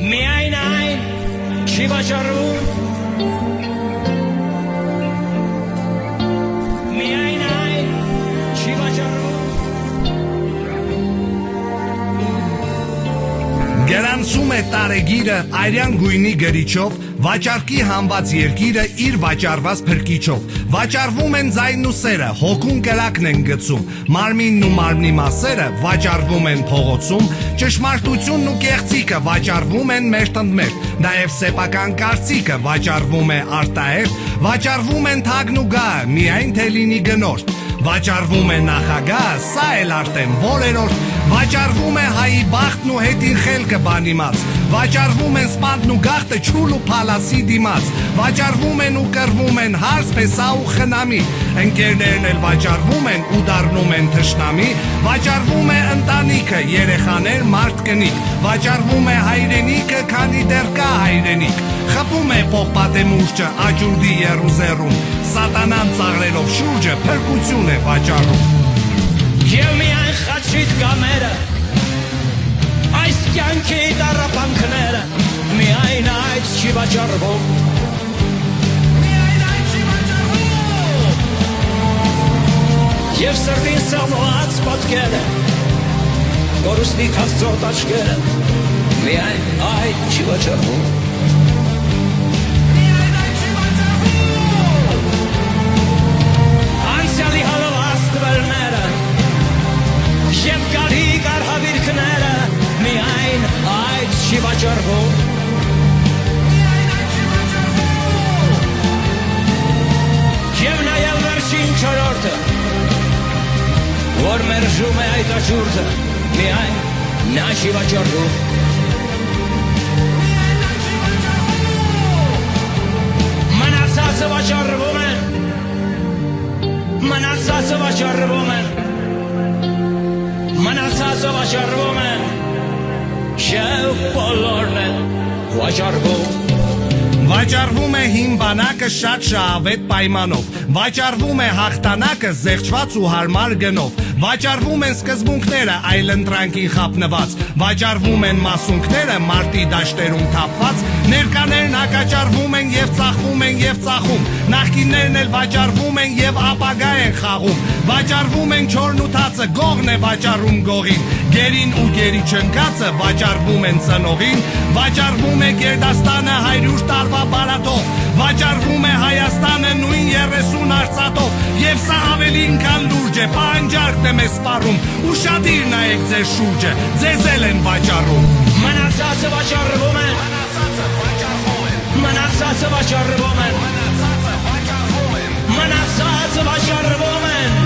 Միայն այն չի վաճառվում Միայն այն չի վաճառվում Գրանցում է տարեգիրը այրյան գույնի գրիչով, վաճառքի համված երկիրը իր վաճառված փրկիչով, վաճառվում են ձայնն ու սերը, հոգուն կրակն են գցում, մարմինն ու մարմնի մասերը վաճառվում են փողոցում, ճշմարտությունն ու կեղծիկը վաճառվում են մերթընդմերթ, նաև սեփական կարծիքը վաճառվում է արտահերթ, վաճառվում են թագն ու գահը, միայն թե լինի գնորդ, վաճառվում է նախագահը, սա էլ արդեն որերորդ, վաճառվում է հայի բախտն ու հետին խելքը բանիմաց, վաճառվում են սպանդն ու գախտը չուլ ու փալասի դիմաց, վաճառվում են ու կռվում են հարս, փեսա ու խնամի, ընկերներն էլ վաճառվում են ու դառնում են թշնամի, վաճառվում է ընտանիքը, երեխաներ, մարդ կնիկ, վաճառվում է հայրենիքը, քանի դեռ կա հայրենիք, խփում է պողպատեմուրջը աճուրդի եռուզեռում, սատանան ծաղրելով շուրջը փրկություն է վաճառում։ Եվ միայն խաչիտ կամերը Այս կյանքի տառապանքները Միայն այդ չի վաճառվում Միայն այդ չի վաճառվում Եվ սրտին սավնոած պատկերը Կորուսնի կաստրոտ աչկերը Միայն այդ չի վաճառվում Միայն այդ չի վաճառվում Անցյալի հալված տվերները Եվ գալի կարհավիրքները Միայն այդ չի վաճառվում Միայն այդ չի վաճառվում Եվ նաև վերջին չորրորդը Որ մերժում է այդ աճուրդը Միայն նա չի վաճառվում Միայն այդ չի վաճառվում Մնացածը վաճառվում են Մնացածը վաճառվում են Մնացածը վաճառվում են Եվ բոլորն են վաճառվում Վաճառվում է հին բանակը շատ շահավետ պայմանով, վաճառվում է հաղթանակը զեղչված ու հարմար գնով, վաճառվում են սկզբունքները այլընտրանքին խապնված, վաճառվում են մասունքները մարտի դաշտերում թափված, ներկաներն հակաճառվում են եւ ծախվում են եւ ծախում, նախկիններն էլ վաճառվում են եւ ապագա են խաղում, վաճառվում են չորն ու թացը, գողն է վաճառում գողին, գերին ու գերի չնկացը վաճառվում են ծնողին, վաճառվում է Գերդաստանը 100 տարվա բարաթով, վաճառվում է Հայաստանը նույն 30 արծաթով, եւ սա ավելին քան լուրջ է, պահանջարկն է մեզ սպառում, ուշադիր նայեք ձեր շուրջը, ձեզ էլ են վաճառում։ Մնացածը վաճառվում են, մնացածը վաճառվում են, մնացածը վաճառվում են,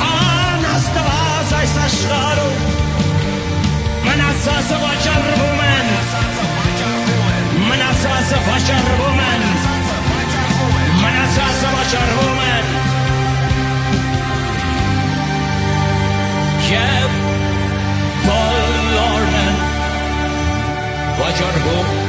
անաստված այս աշխարհում, մնացածը վաճառվում են, մնացածը վաճառվում են, մնացածը վաճառվում են, եւ բոլորն են վաճառվում